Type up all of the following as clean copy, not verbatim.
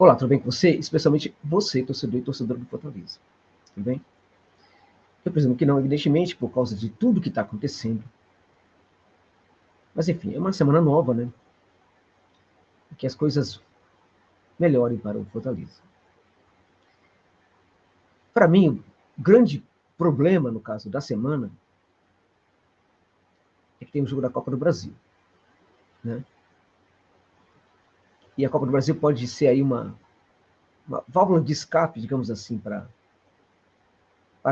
Olá, tudo bem com você? Especialmente você, torcedor e torcedora do Fortaleza. Tudo bem? Eu presumo que não, evidentemente, por causa de tudo que está acontecendo. Mas, enfim, é uma semana nova, né? Que as coisas melhorem para o Fortaleza. Para mim, o grande problema, no caso da semana, é que tem o jogo da Copa do Brasil. Né? E a Copa do Brasil pode ser aí uma válvula de escape, digamos assim, para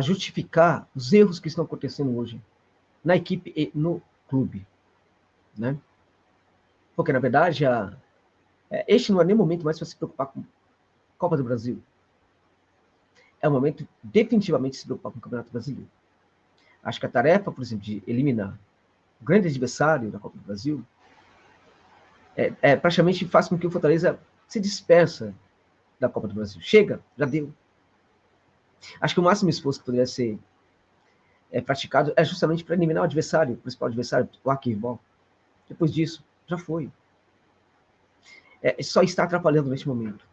justificar os erros que estão acontecendo hoje na equipe e no clube. Né? Porque, na verdade, este não é nem momento mais para se preocupar com Copa do Brasil. É o momento definitivamente de se preocupar com o Campeonato Brasileiro. Acho que a tarefa, por exemplo, de eliminar o grande adversário da Copa do Brasil praticamente faz com que o Fortaleza se dispersa da Copa do Brasil. Chega, já deu. Acho que o máximo esforço que poderia ser praticado é justamente para eliminar o adversário, o principal adversário, o arquirrival. Depois disso, já foi. Só está atrapalhando neste momento.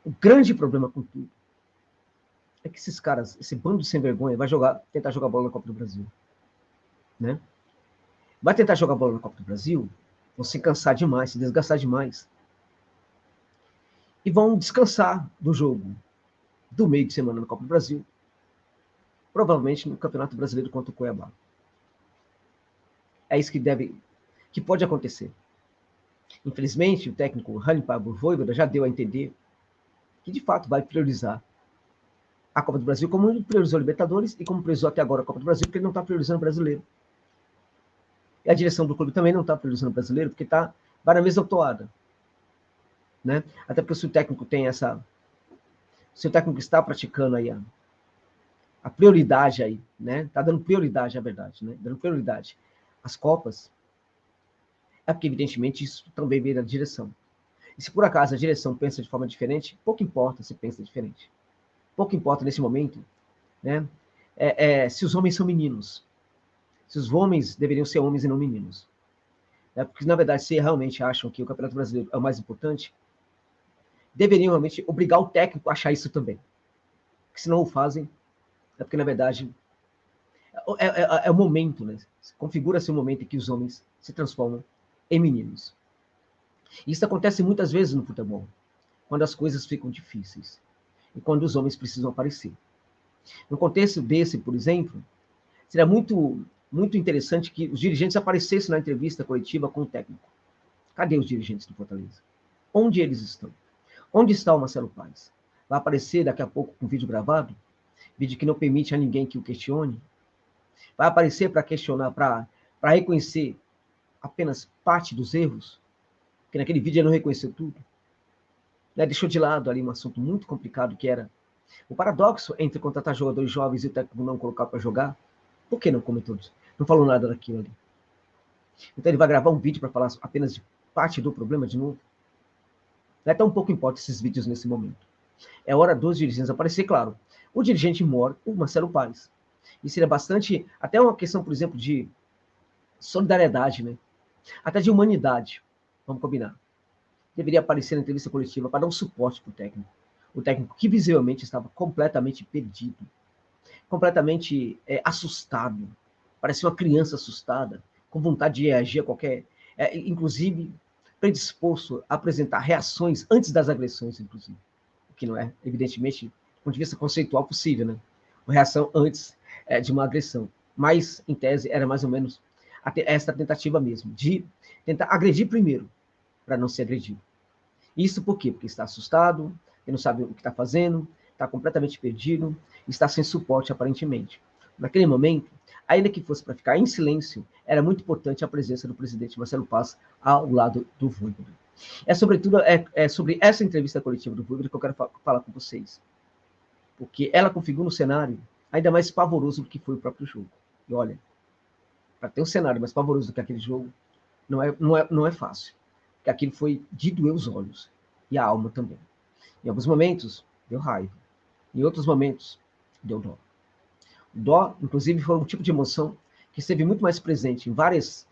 O grande problema com tudo é que esses caras, esse bando de sem vergonha, vai tentar jogar bola na Copa do Brasil. Né? Vai tentar jogar bola na Copa do Brasil, vão se cansar demais, se desgastar demais. E vão descansar do jogo do meio de semana na Copa do Brasil, provavelmente no Campeonato Brasileiro contra o Cuiabá. É isso que pode acontecer. Infelizmente, o técnico Hannibal Voivoda já deu a entender que, de fato, vai priorizar a Copa do Brasil como ele priorizou a Libertadores e como priorizou até agora a Copa do Brasil, porque ele não está priorizando o brasileiro. E a direção do clube também não está priorizando o brasileiro, porque vai na mesma toada. Né? Até porque se o técnico está praticando aí a prioridade aí, né? Está dando prioridade, é verdade, né? Dando prioridade às Copas, é porque, evidentemente, isso também veio da direção. E se por acaso a direção pensa de forma diferente, pouco importa se pensa diferente. Pouco importa nesse momento, né? Se os homens são meninos. Se os homens deveriam ser homens e não meninos. Porque, na verdade, se realmente acham que o Campeonato Brasileiro é o mais importante, deveriam realmente obrigar o técnico a achar isso também. Porque se não o fazem, é porque, na verdade, é o momento, né? Configura-se o momento em que os homens se transformam em meninos. Isso acontece muitas vezes no futebol, quando as coisas ficam difíceis e quando os homens precisam aparecer. No contexto desse, por exemplo, seria muito, muito interessante que os dirigentes aparecessem na entrevista coletiva com o técnico. Cadê os dirigentes do Fortaleza? Onde eles estão? Onde está o Marcelo Paes? Vai aparecer daqui a pouco com vídeo gravado? Vídeo que não permite a ninguém que o questione? Vai aparecer para questionar, para reconhecer apenas parte dos erros? Porque naquele vídeo ele não reconheceu tudo. Deixou de lado ali um assunto muito complicado, que era o paradoxo entre contratar jogadores jovens e o técnico não colocar para jogar. Por que não comentou isso? Não falou nada daquilo ali. Então ele vai gravar um vídeo para falar apenas de parte do problema de novo. Então um pouco importa esses vídeos nesse momento. É hora dos dirigentes aparecer, claro. O dirigente mor, o Marcelo Paes. E seria bastante, até uma questão, por exemplo, de solidariedade, né? Até de humanidade. Vamos combinar. Deveria aparecer na entrevista coletiva para dar um suporte para o técnico. O técnico que visivelmente estava completamente perdido, completamente assustado. Parecia uma criança assustada, com vontade de reagir a qualquer... inclusive, predisposto a apresentar reações antes das agressões, inclusive. O que não é, evidentemente, do ponto de vista conceitual possível, né? Uma reação antes de uma agressão. Mas, em tese, era mais ou menos essa tentativa mesmo, de tentar agredir primeiro, para não ser agredido. Isso por quê? Porque está assustado, ele não sabe o que está fazendo, está completamente perdido, está sem suporte, aparentemente. Naquele momento, ainda que fosse para ficar em silêncio, era muito importante a presença do presidente Marcelo Paes ao lado do Voivoda. Sobretudo, sobre essa entrevista coletiva do Voivoda que eu quero falar com vocês. Porque ela configura um cenário ainda mais pavoroso do que foi o próprio jogo. E olha, para ter um cenário mais pavoroso do que aquele jogo, não é fácil. Porque aquilo foi de doer os olhos. E a alma também. Em alguns momentos, deu raiva. Em outros momentos, deu dó. O dó, inclusive, foi um tipo de emoção que esteve muito mais presente em vários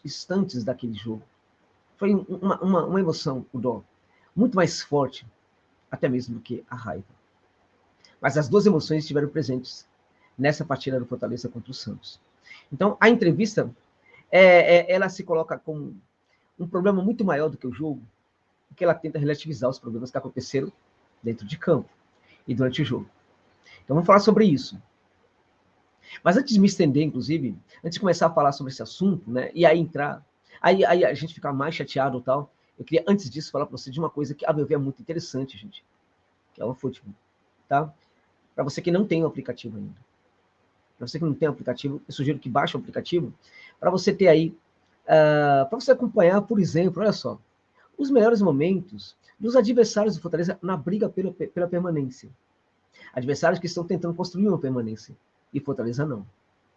instantes daquele jogo. Foi uma emoção, o dó, muito mais forte, até mesmo do que a raiva. Mas as duas emoções estiveram presentes nessa partida do Fortaleza contra o Santos. Então, a entrevista, ela se coloca como um problema muito maior do que o jogo, porque ela tenta relativizar os problemas que aconteceram dentro de campo e durante o jogo. Então, vamos falar sobre isso. Mas antes de me estender, inclusive, antes de começar a falar sobre esse assunto, né, e aí entrar, aí a gente ficar mais chateado e tal, eu queria, antes disso, falar para você de uma coisa que, a meu ver, é muito interessante, gente, que é o OneFootball, tá? Para você que não tem o aplicativo ainda. Para você que não tem o aplicativo, eu sugiro que baixe o aplicativo, para você ter aí, para você acompanhar, por exemplo, olha só, os melhores momentos dos adversários do Fortaleza na briga pela permanência. Adversários que estão tentando construir uma permanência, e Fortaleza não.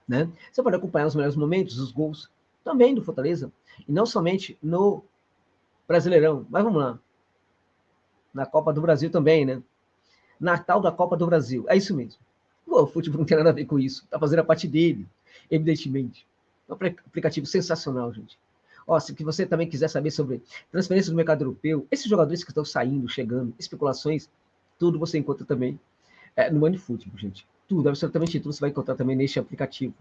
Né? Você pode acompanhar os melhores momentos, os gols, também do Fortaleza, e não somente no Brasileirão, mas vamos lá, na Copa do Brasil também, né? Natal da Copa do Brasil, é isso mesmo. O futebol não tem nada a ver com isso, tá fazendo a parte dele, evidentemente. É um aplicativo sensacional, gente. Ó, se você também quiser saber sobre transferência do mercado europeu, esses jogadores que estão saindo, chegando, especulações, tudo você encontra também no OneFootball, gente. Tudo, absolutamente tudo você vai encontrar também neste aplicativo,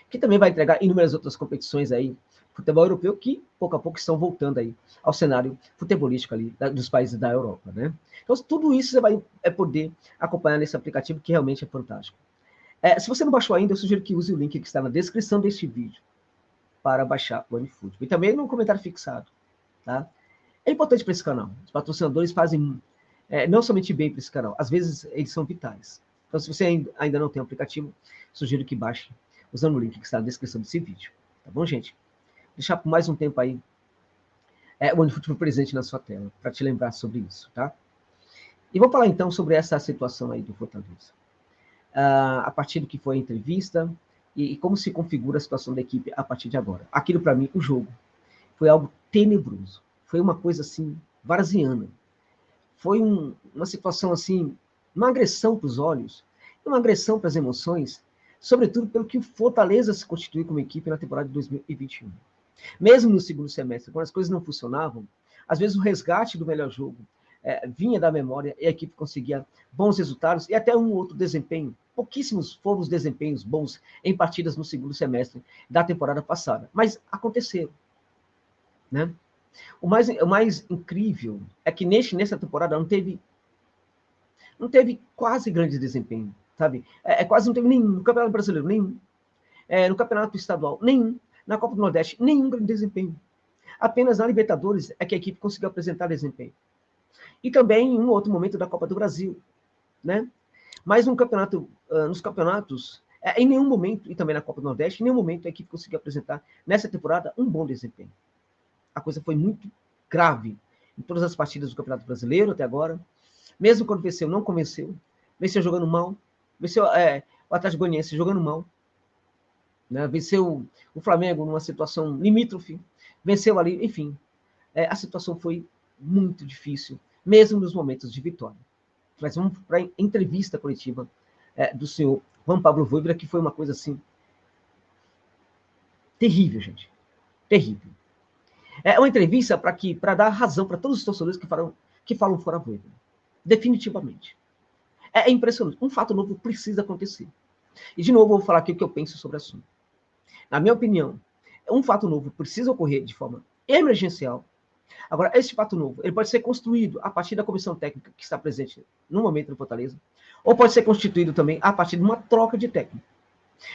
que também vai entregar inúmeras outras competições aí, futebol europeu, que pouco a pouco estão voltando aí ao cenário futebolístico ali dos países da Europa, né? Então, tudo isso você vai poder acompanhar nesse aplicativo, que realmente é fantástico. Se você não baixou ainda, eu sugiro que use o link que está na descrição deste vídeo para baixar o OneFootball. E também no comentário fixado, tá? É importante para esse canal. Os patrocinadores fazem não somente bem para esse canal, às vezes eles são vitais. Então, se você ainda não tem o aplicativo, sugiro que baixe usando o link que está na descrição desse vídeo. Tá bom, gente? Deixar por mais um tempo aí o OneFootball presente na sua tela, para te lembrar sobre isso, tá? E vou falar então sobre essa situação aí do Fortaleza. A partir do que foi a entrevista e como se configura a situação da equipe a partir de agora. Aquilo, para mim, o jogo, foi algo tenebroso. Foi uma coisa, assim, varziana. Foi uma situação, assim, uma agressão para os olhos, uma agressão para as emoções, sobretudo pelo que o Fortaleza se constituiu como equipe na temporada de 2021. Mesmo no segundo semestre, quando as coisas não funcionavam, às vezes o resgate do melhor jogo vinha da memória e a equipe conseguia bons resultados e até um outro desempenho. Pouquíssimos foram os desempenhos bons em partidas no segundo semestre da temporada passada, mas aconteceram, né? O mais incrível é que nessa temporada não teve quase grande desempenho, sabe? Quase não teve nenhum. No Campeonato Brasileiro, nenhum. No Campeonato Estadual, nenhum. Na Copa do Nordeste, nenhum grande desempenho. Apenas na Libertadores é que a equipe conseguiu apresentar desempenho. E também em um outro momento da Copa do Brasil, né? Mas nos campeonatos, em nenhum momento, e também na Copa do Nordeste, em nenhum momento a equipe conseguiu apresentar, nessa temporada, um bom desempenho. A coisa foi muito grave em todas as partidas do Campeonato Brasileiro até agora. Mesmo quando venceu, não convenceu. Venceu jogando mal. Venceu o Atlético Goianiense jogando mal. Né? Venceu o Flamengo numa situação limítrofe. Venceu ali, enfim. A situação foi muito difícil, mesmo nos momentos de vitória. Mas vamos para a entrevista coletiva do senhor Juan Pablo Voivoda, que foi uma coisa assim terrível, gente. Terrível. É uma entrevista para dar razão para todos os torcedores que falam fora Voivoda. Definitivamente. É impressionante. Um fato novo precisa acontecer. E, de novo, eu vou falar aqui o que eu penso sobre o assunto. Na minha opinião, um fato novo precisa ocorrer de forma emergencial. Agora, esse fato novo, ele pode ser construído a partir da comissão técnica que está presente no momento no Fortaleza, ou pode ser constituído também a partir de uma troca de técnico.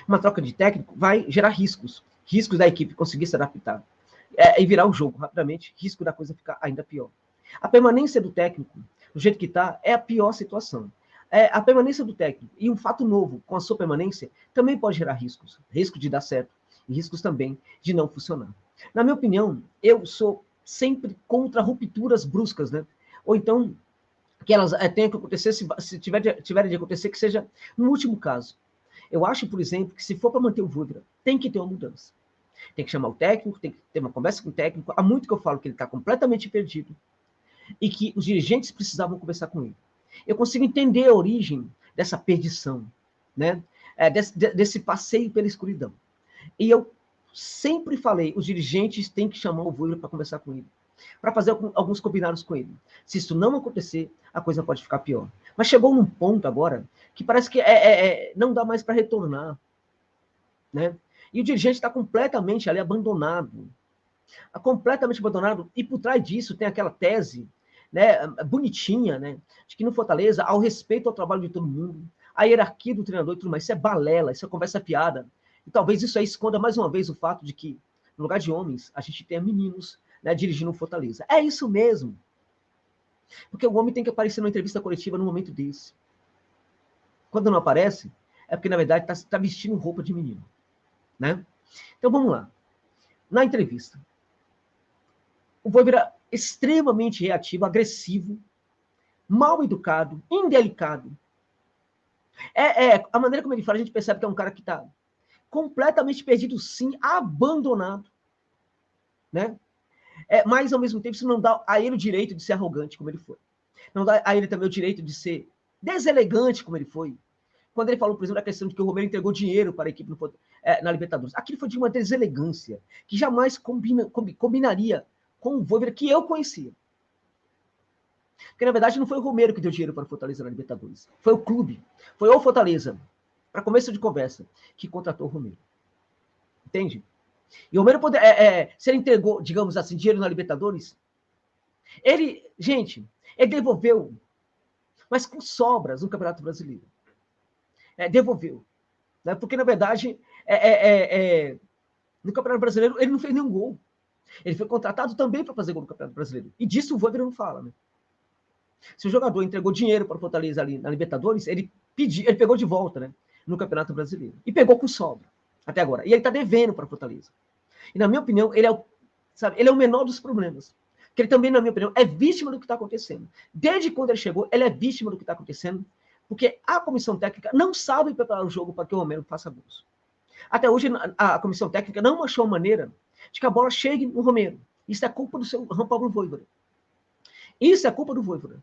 Uma troca de técnico vai gerar riscos da equipe conseguir se adaptar e virar o jogo rapidamente, risco da coisa ficar ainda pior. A permanência do técnico, do jeito que está, é a pior situação. A permanência do técnico e um fato novo com a sua permanência também pode gerar riscos. Risco de dar certo e riscos também de não funcionar. Na minha opinião, eu sou sempre contra rupturas bruscas, né? Ou então, que elas tenham que acontecer, se tiverem de acontecer, que seja no último caso. Eu acho, por exemplo, que se for para manter o Voivoda, tem que ter uma mudança. Tem que chamar o técnico, tem que ter uma conversa com o técnico. Há muito que eu falo que ele está completamente perdido e que os dirigentes precisavam conversar com ele. Eu consigo entender a origem dessa perdição, né? Desse passeio pela escuridão. E eu sempre falei, os dirigentes têm que chamar o Voivoda para conversar com ele. para fazer alguns combinados com ele. Se isso não acontecer, a coisa pode ficar pior. Mas chegou num ponto agora que parece que não dá mais para retornar, né? E o dirigente está completamente ali abandonado. Completamente abandonado. E por trás disso tem aquela tese, né, bonitinha, né, de que no Fortaleza, ao respeito ao trabalho de todo mundo, a hierarquia do treinador e tudo mais, isso é balela, isso é conversa piada. E talvez isso aí esconda mais uma vez o fato de que, no lugar de homens, a gente tenha meninos, né, dirigindo o Fortaleza. É isso mesmo. Porque o homem tem que aparecer numa entrevista coletiva num momento desse. Quando não aparece, é porque, na verdade, está vestindo roupa de menino, né? Então, vamos lá. Na entrevista, o Voivoda extremamente reativo, agressivo, mal educado, indelicado. A maneira como ele fala, a gente percebe que é um cara que está completamente perdido, sim, abandonado, né? Mas, ao mesmo tempo, isso não dá a ele o direito de ser arrogante, como ele foi. Não dá a ele também o direito de ser deselegante, como ele foi. Quando ele falou, por exemplo, da questão de que o Romero entregou dinheiro para a equipe na Libertadores. Aquilo foi de uma deselegância que jamais combinaria com o Voivoda que eu conhecia. Porque, na verdade, não foi o Romero que deu dinheiro para o Fortaleza na Libertadores. Foi o clube. Foi o Fortaleza, para começo de conversa, que contratou o Romero. Entende? E o Romero, se ele entregou, digamos assim, dinheiro na Libertadores, ele devolveu, mas com sobras no Campeonato Brasileiro. Devolveu. Né? Porque, na verdade, no Campeonato Brasileiro, ele não fez nenhum gol. Ele foi contratado também para fazer gol no Campeonato Brasileiro. E disso o Voivoda não fala, né? Se o jogador entregou dinheiro para o Fortaleza ali na Libertadores, ele pegou de volta, né, no Campeonato Brasileiro. E pegou com sobra, até agora. E ele está devendo para o Fortaleza. E, na minha opinião, ele é o menor dos problemas. Porque ele também, na minha opinião, é vítima do que está acontecendo. Desde quando ele chegou, ele é vítima do que está acontecendo, porque a comissão técnica não sabe preparar o jogo para que o Romero faça gols. Até hoje, a comissão técnica não achou maneira de que a bola chegue no Romero. Isso é culpa do seu Juan Pablo Voivoda. Isso é culpa do Voivoda.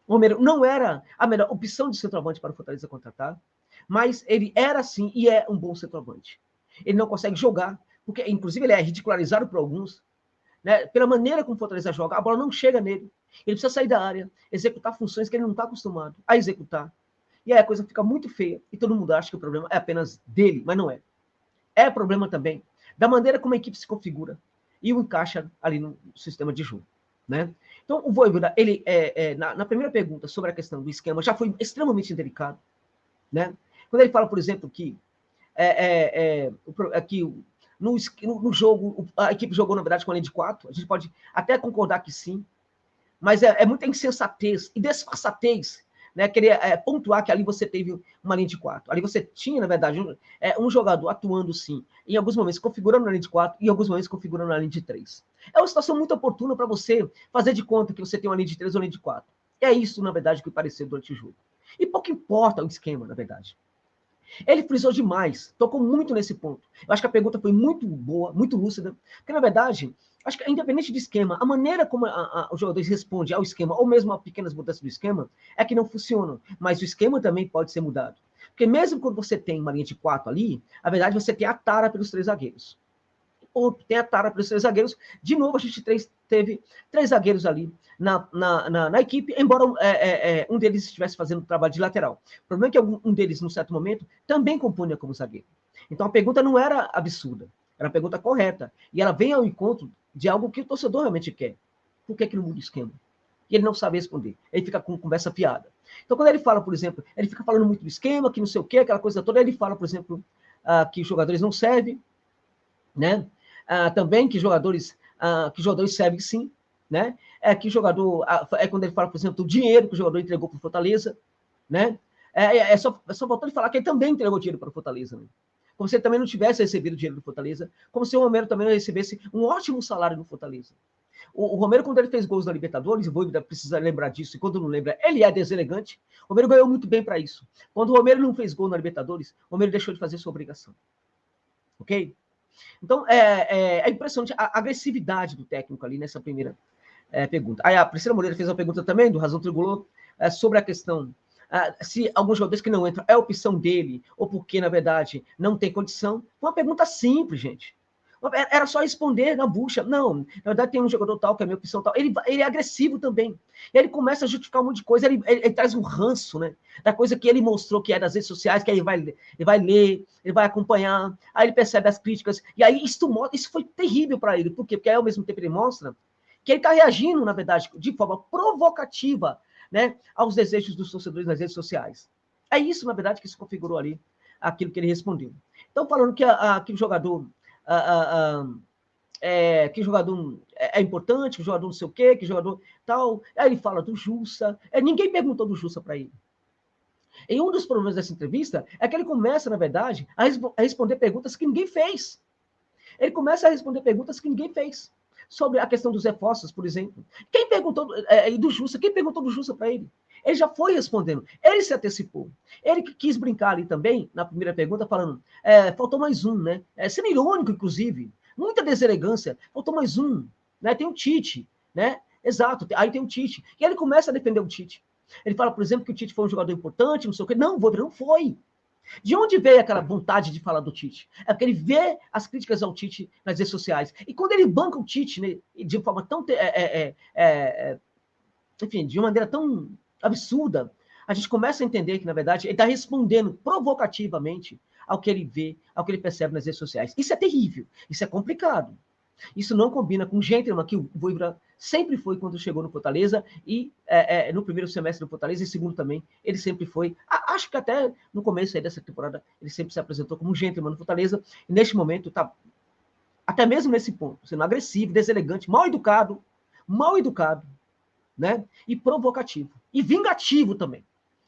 O Romero não era a melhor opção de centroavante para o Fortaleza contratar, mas ele era, sim, e é um bom centroavante. Ele não consegue jogar, porque, inclusive, ele é ridicularizado por alguns, né, pela maneira como o Fortaleza joga, a bola não chega nele. Ele precisa sair da área, executar funções que ele não está acostumado a executar. E aí a coisa fica muito feia, e todo mundo acha que o problema é apenas dele, mas não é. É problema também da maneira como a equipe se configura e o encaixa ali no sistema de jogo, né? Então, o Voivoda, ele, na primeira pergunta sobre a questão do esquema, já foi extremamente delicado, né? Quando ele fala, por exemplo, que no jogo, a equipe jogou, na verdade, com a linha de 4, a gente pode até concordar que sim, mas é muita insensatez e desfaçatez, né, querer pontuar que ali você teve uma linha de 4. Ali você tinha, na verdade, um jogador atuando, sim, em alguns momentos configurando na linha de 4 e em alguns momentos configurando na linha de 3. É uma situação muito oportuna para você fazer de conta que você tem uma linha de 3 ou uma linha de 4. É isso, na verdade, que pareceu durante o jogo. E pouco importa o esquema, na verdade. Ele frisou demais, tocou muito nesse ponto. Eu acho que a pergunta foi muito boa, muito lúcida, porque, na verdade, acho que, independente do esquema, a maneira como os jogadores respondem ao esquema, ou mesmo a pequenas mudanças do esquema, é que não funcionam. Mas o esquema também pode ser mudado. Porque mesmo quando você tem uma linha de 4 ali, na verdade, você tem a tara pelos 3 zagueiros. Ou tem a tara pelos 3 zagueiros. De novo, a gente teve 3 zagueiros ali na equipe, embora um deles estivesse fazendo o trabalho de lateral. O problema é que um deles, num certo momento, também compunha como zagueiro. Então a pergunta não era absurda, era uma pergunta correta. E ela vem ao encontro de algo que o torcedor realmente quer. Por que não muda o esquema? E ele não sabe responder. Ele fica com conversa fiada. Então, quando ele fala, por exemplo, ele fica falando muito do esquema, que não sei o quê, aquela coisa toda, ele fala, por exemplo, que os jogadores não servem, né? Também que jogadores servem sim, né? Que o jogador, quando ele fala, por exemplo, do dinheiro que o jogador entregou para o Fortaleza, né? Só voltando a falar que ele também entregou dinheiro para o Fortaleza, né? Como se ele também não tivesse recebido dinheiro do Fortaleza, como se o Romero também não recebesse um ótimo salário do Fortaleza. O Romero, quando ele fez gols na Libertadores, o Voivoda precisa lembrar disso, e quando não lembra, ele é deselegante. O Romero ganhou muito bem para isso. Quando o Romero não fez gol na Libertadores, o Romero deixou de fazer sua obrigação. Ok? Então, é impressionante a agressividade do técnico ali nessa primeira pergunta. Aí a Priscila Moreira fez uma pergunta também, do Razão Tricolor, sobre a questão se alguns jogadores que não entram é opção dele, ou porque, na verdade, não tem condição. Foi uma pergunta simples, gente. Era só responder na bucha. Não, na verdade tem um jogador tal que é minha opção tal. Ele é agressivo também. Ele começa a justificar um monte de coisa. Ele traz um ranço, né? Da coisa que ele mostrou que é das redes sociais, que aí ele vai ler, ele vai acompanhar. Aí ele percebe as críticas. E aí isso foi terrível para ele. Por quê? Porque aí, ao mesmo tempo ele mostra que ele está reagindo, na verdade, de forma provocativa, né, aos desejos dos torcedores nas redes sociais. É isso, na verdade, que se configurou ali, aquilo que ele respondeu. Então, falando que aquele jogador... que jogador é importante, que jogador não sei o quê, que jogador tal. Aí ele fala do Jussa. Ninguém perguntou do Jussa para ele. E um dos problemas dessa entrevista é que ele começa, na verdade, a responder perguntas que ninguém fez. Ele começa a responder perguntas que ninguém fez. Sobre a questão dos reforços, por exemplo. Quem perguntou do Jussa? Quem perguntou do Jussa para ele? Ele já foi respondendo. Ele se antecipou. Ele quis brincar ali também, na primeira pergunta, falando, faltou mais um, né? Sendo irônico, inclusive. Muita deselegância. Faltou mais um. Né? Tem o Tite, né? Exato. Aí tem o Tite. E ele começa a defender o Tite. Ele fala, por exemplo, que o Tite foi um jogador importante, não sei o quê. Não, não foi. De onde veio aquela vontade de falar do Tite? É porque ele vê as críticas ao Tite nas redes sociais. E quando ele banca o Tite, né, de forma tão... enfim, de uma maneira tão absurda, a gente começa a entender que, na verdade, ele está respondendo provocativamente ao que ele vê, ao que ele percebe nas redes sociais. Isso é terrível, isso é complicado. Isso não combina com o gentleman que o Vojvoda sempre foi quando chegou no Fortaleza, e no primeiro semestre do Fortaleza, e segundo também, ele sempre foi, acho que até no começo aí dessa temporada, ele sempre se apresentou como um gentleman no Fortaleza, e neste momento está, até mesmo nesse ponto, sendo agressivo, deselegante, mal educado, né? E provocativo. E vingativo também.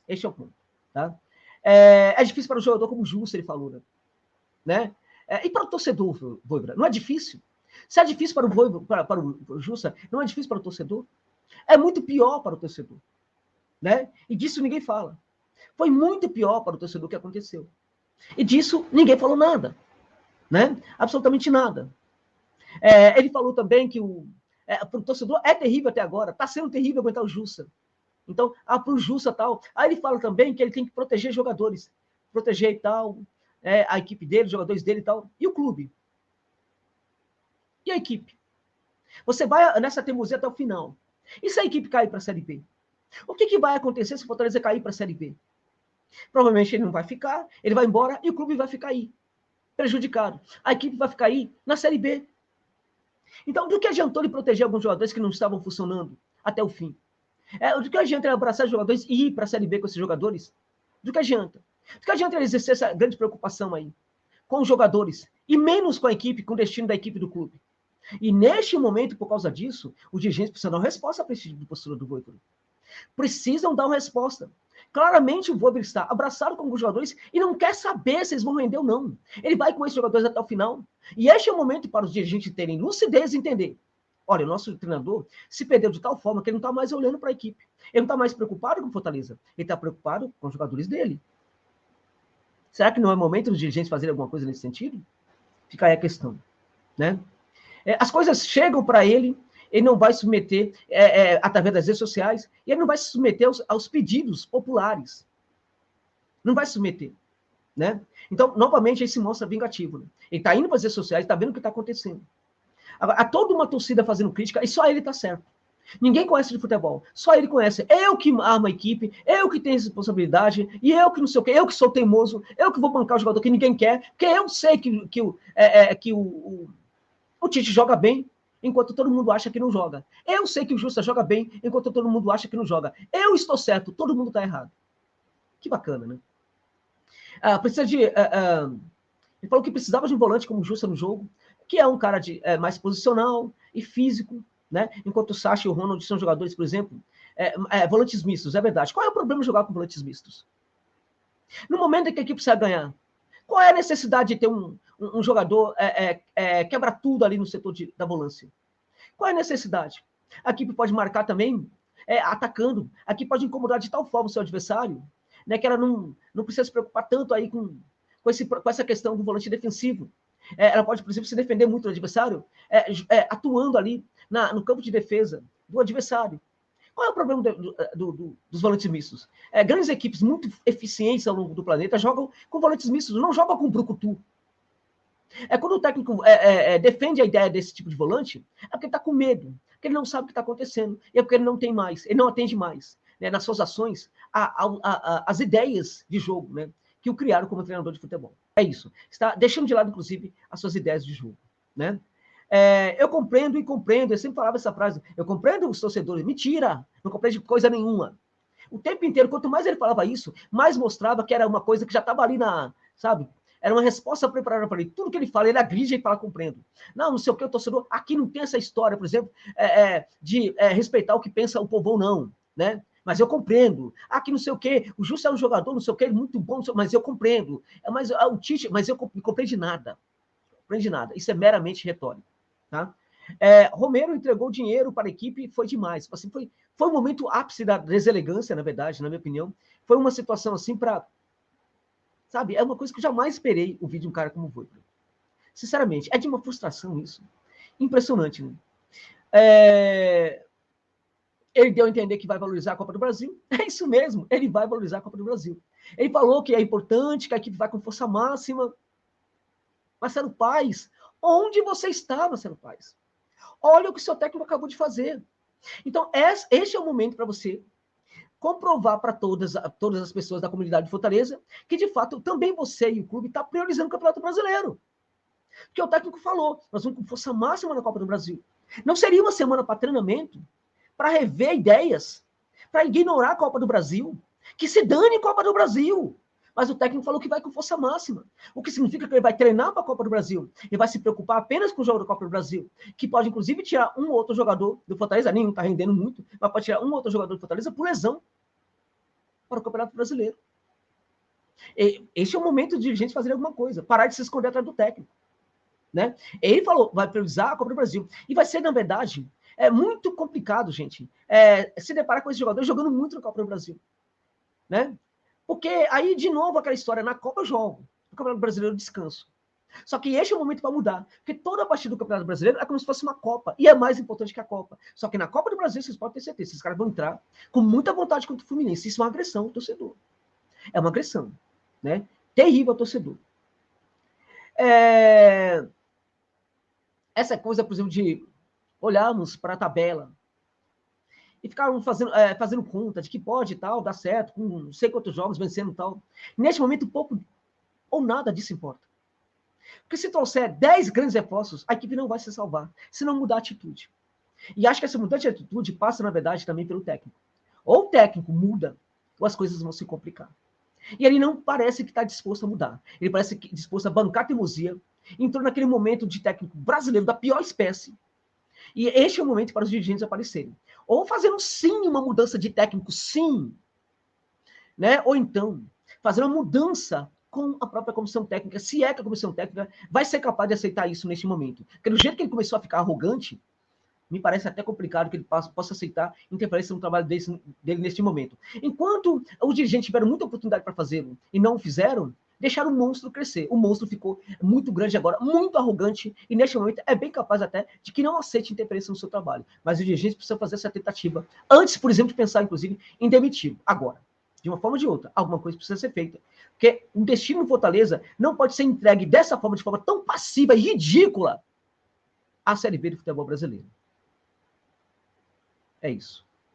Este é o ponto. Tá? É difícil para o jogador, como o Jussa, ele falou, né? E para o torcedor, Vojvoda, não é difícil? Se é difícil para o Jussa, não é difícil para o torcedor? É muito pior para o torcedor. Né? E disso ninguém fala. Foi muito pior para o torcedor que aconteceu. E disso ninguém falou nada. Né? Absolutamente nada. Ele falou também que para o torcedor é terrível até agora. Está sendo terrível aguentar o Jussa. Então, para o Jussa tal. Aí ele fala também que ele tem que proteger jogadores. Proteger e tal. A equipe dele, os jogadores dele e tal. E o clube? E a equipe? Você vai nessa teimosia até o final. E se a equipe cair para a Série B? O que vai acontecer se o Fortaleza cair para a Série B? Provavelmente ele não vai ficar, ele vai embora e o clube vai ficar aí, prejudicado. A equipe vai ficar aí na Série B. Então, do que adiantou ele proteger alguns jogadores que não estavam funcionando até o fim? Do que adianta ele abraçar os jogadores e ir para a Série B com esses jogadores? Do que adianta? Do que adianta ele exercer essa grande preocupação aí com os jogadores e menos com a equipe, com o destino da equipe do clube? E neste momento, por causa disso, os dirigentes precisam dar uma resposta para esse tipo de postura do Vojvoda. Precisam dar uma resposta. Claramente o Vojvoda está abraçado com os jogadores e não quer saber se eles vão render ou não. Ele vai com esses jogadores até o final. E este é o momento para os dirigentes terem lucidez e entender. Olha, o nosso treinador se perdeu de tal forma que ele não está mais olhando para a equipe. Ele não está mais preocupado com o Fortaleza. Ele está preocupado com os jogadores dele. Será que não é momento dos dirigentes fazerem alguma coisa nesse sentido? Fica aí a questão. Né? As coisas chegam para ele, ele não vai submeter através das redes sociais, e ele não vai se submeter aos pedidos populares. Não vai se submeter. Né? Então, novamente, ele se mostra vingativo. Né? Ele está indo para as redes sociais, está vendo o que está acontecendo. Agora, há toda uma torcida fazendo crítica, e só ele está certo. Ninguém conhece de futebol, só ele conhece. Eu que armo a equipe, eu que tenho responsabilidade, e eu que não sei o quê, eu que sou teimoso, eu que vou bancar o jogador que ninguém quer, porque eu sei que o Tite joga bem, enquanto todo mundo acha que não joga. Eu sei que o Jussa joga bem, enquanto todo mundo acha que não joga. Eu estou certo, todo mundo está errado. Que bacana, né? Precisa de... ele falou que precisava de um volante como o Jussa no jogo, que é um cara mais posicional e físico, né? Enquanto o Sacha e o Ronald são jogadores, por exemplo, volantes mistos, é verdade. Qual é o problema de jogar com volantes mistos? No momento em que a equipe precisa ganhar, qual é a necessidade de ter um jogador quebra tudo ali no setor da volância? Qual é a necessidade? A equipe pode marcar também atacando. A equipe pode incomodar de tal forma o seu adversário, né, que ela não precisa se preocupar tanto aí com essa questão do volante defensivo. Ela pode, por exemplo, se defender muito do adversário, atuando ali no campo de defesa do adversário. Qual é o problema dos volantes mistos? Grandes equipes muito eficientes ao longo do planeta jogam com volantes mistos, não jogam com brucutu. Quando o técnico defende a ideia desse tipo de volante, é porque ele está com medo, porque ele não sabe o que está acontecendo, e é porque ele não tem mais, ele não atende mais, né, nas suas ações, as ideias de jogo, né, que o criaram como treinador de futebol. É isso. Está deixando de lado, inclusive, as suas ideias de jogo, né? Eu compreendo, eu sempre falava essa frase, eu compreendo os torcedores. Mentira, não compreendo coisa nenhuma. O tempo inteiro, quanto mais ele falava isso, mais mostrava que era uma coisa que já estava ali sabe? Era uma resposta preparada para ele. Tudo que ele fala, ele agride e fala, compreendo. Não sei o que, o torcedor, aqui não tem essa história, por exemplo, de respeitar o que pensa o povão, não, né? Mas eu compreendo. Aqui não sei o quê, o Justo é um jogador, não sei o quê, muito bom, mas eu compreendo. Mas o Tite, mas eu não compreendo nada. Não compreendo nada. Isso é meramente retórico, tá? Romero entregou dinheiro para a equipe, foi demais. Assim, foi um momento ápice da deselegância, na verdade, na minha opinião. Foi uma situação assim para... Sabe, é uma coisa que eu jamais esperei ouvir de um cara como o Voivoda. Sinceramente, é de uma frustração isso. Impressionante, né? Ele deu a entender que vai valorizar a Copa do Brasil. É isso mesmo, ele vai valorizar a Copa do Brasil. Ele falou que é importante, que a equipe vai com força máxima. Marcelo Paes, onde você está, Marcelo Paes? Olha o que o seu técnico acabou de fazer. Então, este é o momento para você comprovar para todas as pessoas da comunidade de Fortaleza que, de fato, também você e o clube estão priorizando o Campeonato Brasileiro. Porque o técnico falou, nós vamos com força máxima na Copa do Brasil. Não seria uma semana para treinamento, para rever ideias, para ignorar a Copa do Brasil? Que se dane a Copa do Brasil! Mas o técnico falou que vai com força máxima. O que significa que ele vai treinar para a Copa do Brasil. E vai se preocupar apenas com o jogo da Copa do Brasil. Que pode, inclusive, tirar um ou outro jogador do Fortaleza. Nenhum está rendendo muito, mas pode tirar um ou outro jogador do Fortaleza por lesão para o Campeonato Brasileiro. Este é o momento de dirigentes fazerem alguma coisa. Parar de se esconder atrás do técnico. Né? Ele falou, vai priorizar a Copa do Brasil. E vai ser, na verdade, muito complicado, gente, se deparar com esse jogador jogando muito na Copa do Brasil. Né? Porque aí, de novo, aquela história, na Copa eu jogo, no Campeonato Brasileiro eu descanso. Só que este é o momento para mudar. Porque toda a partida do Campeonato Brasileiro é como se fosse uma Copa. E é mais importante que a Copa. Só que na Copa do Brasil, vocês podem ter certeza, esses caras vão entrar com muita vontade contra o Fluminense. Isso é uma agressão ao torcedor. É uma agressão. Né? Terrível ao torcedor. Essa coisa, por exemplo, de olharmos para a tabela e ficarmos fazendo conta de que pode e tal, dar certo, com não sei quantos jogos vencendo e tal. Neste momento, pouco ou nada disso importa. Porque se trouxer 10 grandes reforços, a equipe não vai se salvar, se não mudar a atitude. E acho que essa mudança de atitude passa, na verdade, também pelo técnico. Ou o técnico muda, ou as coisas vão se complicar. E ele não parece que está disposto a mudar. Ele parece disposto a bancar a teimosia. Entrou naquele momento de técnico brasileiro da pior espécie. E este é o momento para os dirigentes aparecerem. Ou fazendo, sim, uma mudança de técnico, sim. Né? Ou então, fazer uma mudança com a própria comissão técnica, se é que a comissão técnica vai ser capaz de aceitar isso neste momento. Porque do jeito que ele começou a ficar arrogante, me parece até complicado que ele possa aceitar interferência no trabalho dele neste momento. Enquanto os dirigentes tiveram muita oportunidade para fazê-lo e não o fizeram, deixaram o monstro crescer. O monstro ficou muito grande agora, muito arrogante, e neste momento é bem capaz até de que não aceite interferência no seu trabalho. Mas os dirigentes precisam fazer essa tentativa antes, por exemplo, de pensar, inclusive, em demitir. Agora, de uma forma ou de outra, alguma coisa precisa ser feita. Porque o destino do Fortaleza não pode ser entregue dessa forma, de forma tão passiva e ridícula, à Série B do futebol brasileiro. É isso.